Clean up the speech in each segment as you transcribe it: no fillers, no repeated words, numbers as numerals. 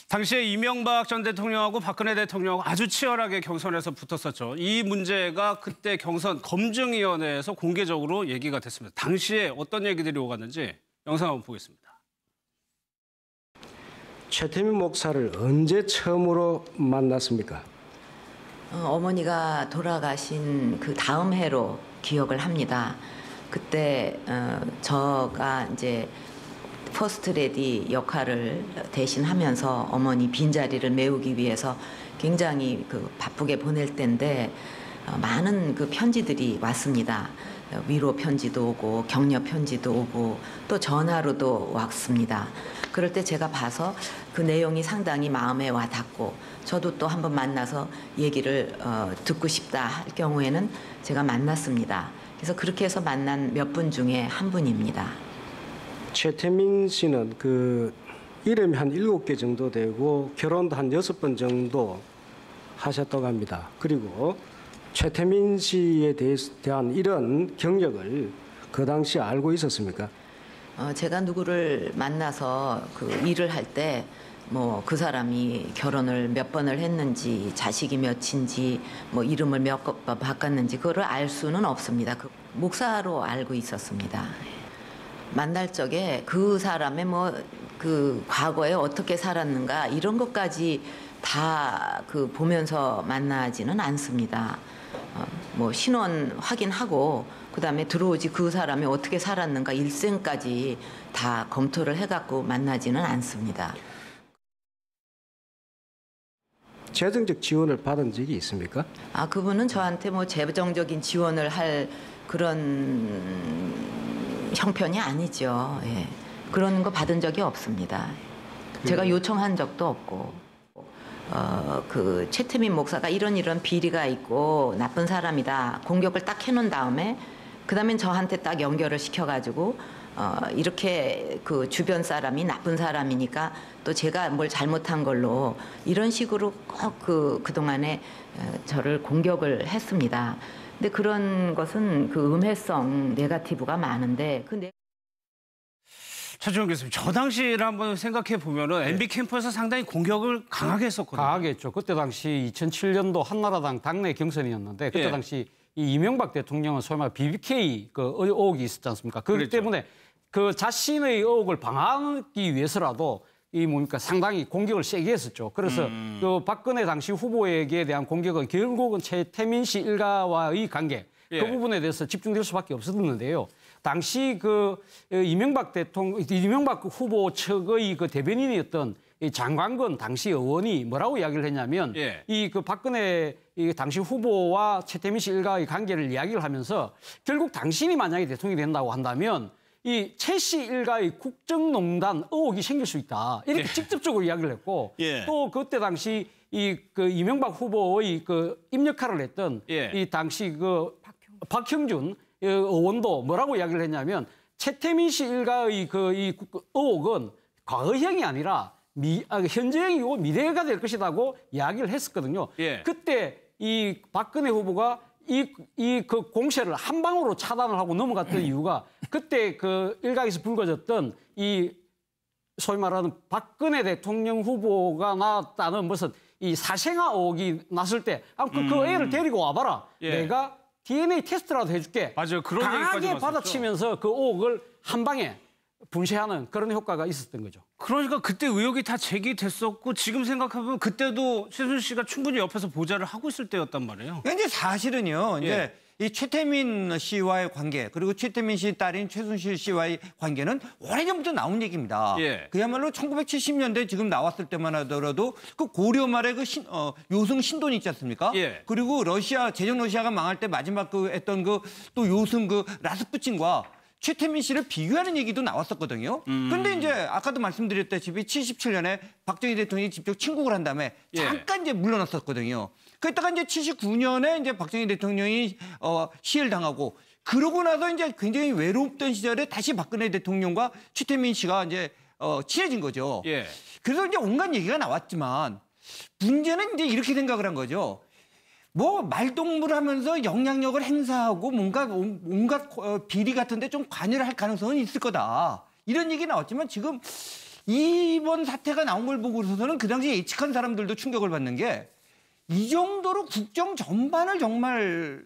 당시에 이명박 전 대통령하고 박근혜 대통령하고 아주 치열하게 경선에서 붙었었죠. 이 문제가 그때 경선 검증위원회에서 공개적으로 얘기가 됐습니다. 당시에 어떤 얘기들이 오갔는지 영상 한번 보겠습니다. 최태민 목사를 언제 처음으로 만났습니까? 어머니가 돌아가신 그 다음 해로 기억을 합니다. 그때 저가 이제 퍼스트 레디 역할을 대신하면서 어머니 빈자리를 메우기 위해서 굉장히 바쁘게 보낼 때인데 많은 그 편지들이 왔습니다. 위로 편지도 오고 격려 편지도 오고 또 전화로도 왔습니다. 그럴 때 제가 봐서 그 내용이 상당히 마음에 와 닿고 저도 또 한번 만나서 얘기를 듣고 싶다 할 경우에는 제가 만났습니다. 그래서 그렇게 해서 만난 몇 분 중에 한 분입니다. 최태민 씨는 그 이름이 한 7개 정도 되고 결혼도 한 6번 정도 하셨다고 합니다. 그리고 최태민 씨에 대한 이런 경력을 그 당시 알고 있었습니까? 제가 누구를 만나서 그 일을 할 때 뭐 그 사람이 결혼을 몇 번을 했는지 자식이 몇인지 뭐 이름을 몇 번 바꿨는지 그거를 알 수는 없습니다. 그 목사로 알고 있었습니다. 만날 적에 그 사람의 뭐 그 과거에 어떻게 살았는가 이런 것까지 다 그 보면서 만나지는 않습니다. 뭐 신원 확인하고 그다음에 들어오지 그 사람이 어떻게 살았는가 일생까지 다 검토를 해갖고 만나지는 않습니다. 재정적 지원을 받은 적이 있습니까? 그분은 저한테 뭐 재정적인 지원을 할 그런 형편이 아니죠. 예. 그런 거 받은 적이 없습니다. 제가 요청한 적도 없고. 그 최태민 목사가 이런 비리가 있고 나쁜 사람이다 공격을 딱 해놓은 다음에 그다음엔 저한테 딱 연결을 시켜가지고 이렇게 그 주변 사람이 나쁜 사람이니까 또 제가 뭘 잘못한 걸로 이런 식으로 꼭 그동안에 저를 공격을 했습니다. 근데 그런 것은 그 음해성 네거티브가 많은데 차주영 교수님, 저 당시를 한번 생각해 보면은 MB 캠프에서 상당히 공격을 강하게 했었거든요. 강하게 했죠. 그때 당시 2007년도 한나라당 당내 경선이었는데 그때 당시 이 이명박 대통령은 소위 말해 BBK 그 의혹이 있었지 않습니까? 그렇기 때문에 그 자신의 의혹을 방어하기 위해서라도 이 뭡니까 상당히 공격을 세게 했었죠. 그래서 그 박근혜 당시 후보에게 대한 공격은 결국은 최태민 씨 일가와의 관계 그 부분에 대해서 집중될 수밖에 없었는데요. 당시 그 이명박 후보 측의 그 대변인이었던 이 장광근 당시 의원이 뭐라고 이야기를 했냐면 이 그 박근혜 이 당시 후보와 최태민 씨 일가의 관계를 이야기를 하면서 결국 당신이 만약에 대통령이 된다고 한다면 이 최 씨 일가의 국정농단 의혹이 생길 수 있다. 이렇게 직접적으로 이야기를 했고 또 그때 당시 이 그 이명박 후보의 그 입력할을 했던 이 당시 그 박형준 의원도 뭐라고 이야기를 했냐면 최태민 씨 일가의 이 의혹은 과거형이 아니라 현재형이고 미래가 될 것이라고 이야기를 했었거든요. 그때 이 박근혜 후보가 그 공세를 한 방으로 차단을 하고 넘어갔던 이유가 그때 그 일각에서 불거졌던 이 소위 말하는 박근혜 대통령 후보가 나왔다는 무슨 이 사생아 의혹이 났을 때 그 애를 데리고 와봐라. 내가 DNA 테스트라도 해줄게. 맞아요. 그런 강하게 받아치면서 그 의혹을 한 방에 분쇄하는 그런 효과가 있었던 거죠. 그러니까 그때 의혹이 다 제기됐었고 지금 생각해보면 그때도 최순실 씨가 충분히 옆에서 보좌를 하고 있을 때였단 말이에요. 근데 사실은요. 이제 이 최태민 씨와의 관계 그리고 최태민 씨 딸인 최순실 씨와의 관계는 오래전부터 나온 얘기입니다. 그야말로 1970년대 지금 나왔을 때만 하더라도 그 고려 말에 그 요승 신돈 있지 않습니까? 그리고 제정 러시아가 망할 때 마지막 했던 또 요승 라스푸틴과 최태민 씨를 비교하는 얘기도 나왔었거든요. 근데 이제 아까도 말씀드렸다시피 77년에 박정희 대통령이 직접 친국을 한 다음에 잠깐 이제 물러났었거든요. 그랬다가 이제 79년에 이제 박정희 대통령이 시해를 당하고 그러고 나서 이제 굉장히 외롭던 시절에 다시 박근혜 대통령과 최태민 씨가 이제 친해진 거죠. 그래서 이제 온갖 얘기가 나왔지만 문제는 이제 이렇게 생각을 한 거죠. 뭐 말동무를 하면서 영향력을 행사하고 뭔가 온갖 비리 같은데 좀 관여를 할 가능성은 있을 거다. 이런 얘기 나왔지만 지금 이번 사태가 나온 걸 보고서는 그 당시 예측한 사람들도 충격을 받는 게 이 정도로 국정 전반을 정말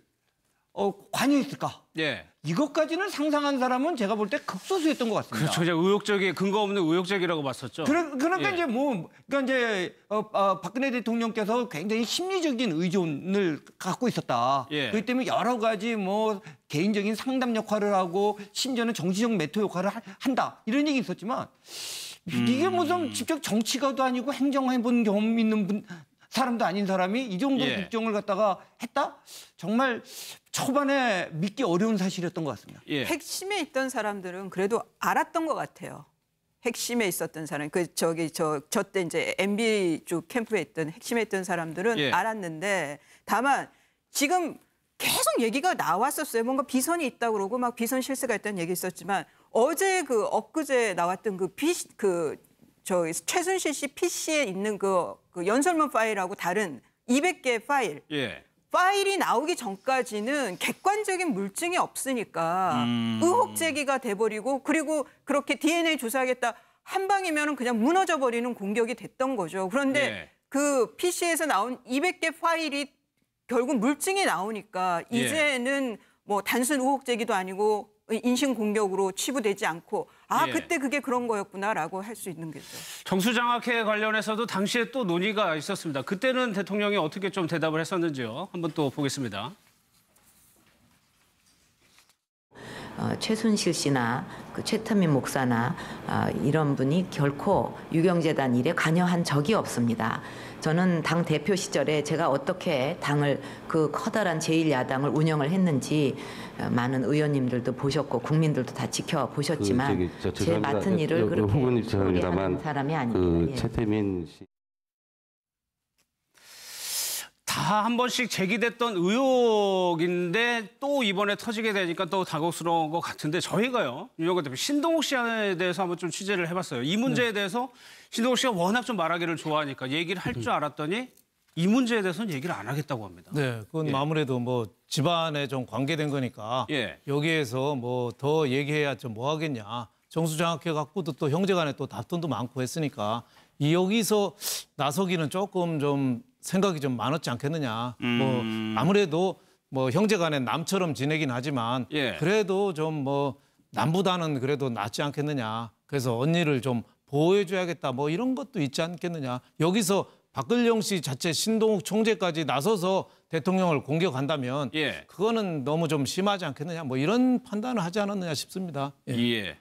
관여했을까? 예. 이것까지는 상상한 사람은 제가 볼 때 극소수였던 것 같습니다. 그렇죠. 이제 의혹적이 근거 없는 의혹적이라고 봤었죠. 그러니까 예. 이제 그러니까 이제 박근혜 대통령께서 굉장히 심리적인 의존을 갖고 있었다. 예. 그렇기 때문에 여러 가지 개인적인 상담 역할을 하고 심지어는 정치적 메토 역할을 한다 이런 얘기 있었지만 이게 무슨 직접 정치가도 아니고 행정해본 경험 있는 사람도 아닌 사람이 이 정도 예. 국정을 갖다가 했다? 정말 초반에 믿기 어려운 사실이었던 것 같습니다. 예. 핵심에 있던 사람들은 그래도 알았던 것 같아요. 핵심에 있었던 사람, 저 때 이제 MB 쪽 캠프에 있던 핵심에 있던 사람들은 예. 알았는데 다만 지금 계속 얘기가 나왔었어요. 뭔가 비선이 있다고 그러고 막 비선 실세가 있다는 얘기 있었지만 어제 엊그제 나왔던 최순실 씨 PC에 있는 그 연설문 파일하고 다른 200개 파일. 예. 파일이 나오기 전까지는 객관적인 물증이 없으니까 의혹 제기가 돼버리고 그리고 그렇게 DNA 조사하겠다 한 방이면 그냥 무너져 버리는 공격이 됐던 거죠. 그런데 예. 그 PC에서 나온 200개 파일이 결국 물증이 나오니까 예. 이제는 단순 의혹 제기도 아니고 인신 공격으로 치부되지 않고 예. 그때 그게 그런 거였구나라고 할 수 있는 거죠. 정수장학회 관련해서도 당시에 또 논의가 있었습니다. 그때는 대통령이 어떻게 좀 대답을 했었는지요. 한번 또 보겠습니다. 최순실 씨나 최태민 목사나 이런 분이 결코 유경재단 일에 관여한 적이 없습니다. 저는 당 대표 시절에 제가 어떻게 당을 그 커다란 제1야당을 운영을 했는지 많은 의원님들도 보셨고 국민들도 다 지켜보셨지만 제 맡은 일을 그렇게 소홀히 하는 사람이 아닙니다. 예. 최태민 씨. 다 한 번씩 제기됐던 의혹인데 또 이번에 터지게 되니까 또 당혹스러운 것 같은데 저희가요. 유영건 대표 신동욱 씨에 대해서 한번 좀 취재를 해봤어요. 이 문제에 대해서 신동욱 씨가 워낙 좀 말하기를 좋아하니까 얘기를 할 줄 알았더니 이 문제에 대해서는 얘기를 안 하겠다고 합니다. 네, 그건 예. 아무래도 집안에 좀 관계된 거니까 예. 여기에서 더 얘기해야 좀 뭐 하겠냐. 정수장학회 갖고도 또 형제간에 또 다툼도 많고 했으니까 여기서 나서기는 조금 좀 생각이 좀 많았지 않겠느냐. 아무래도 형제간에 남처럼 지내긴 하지만 예. 그래도 좀 남보다는 그래도 낫지 않겠느냐. 그래서 언니를 좀 보호해줘야겠다. 이런 것도 있지 않겠느냐. 여기서 박근영 씨 자체 신동욱 총재까지 나서서 대통령을 공격한다면 예. 그거는 너무 좀 심하지 않겠느냐. 이런 판단을 하지 않았느냐 싶습니다. 예. 예.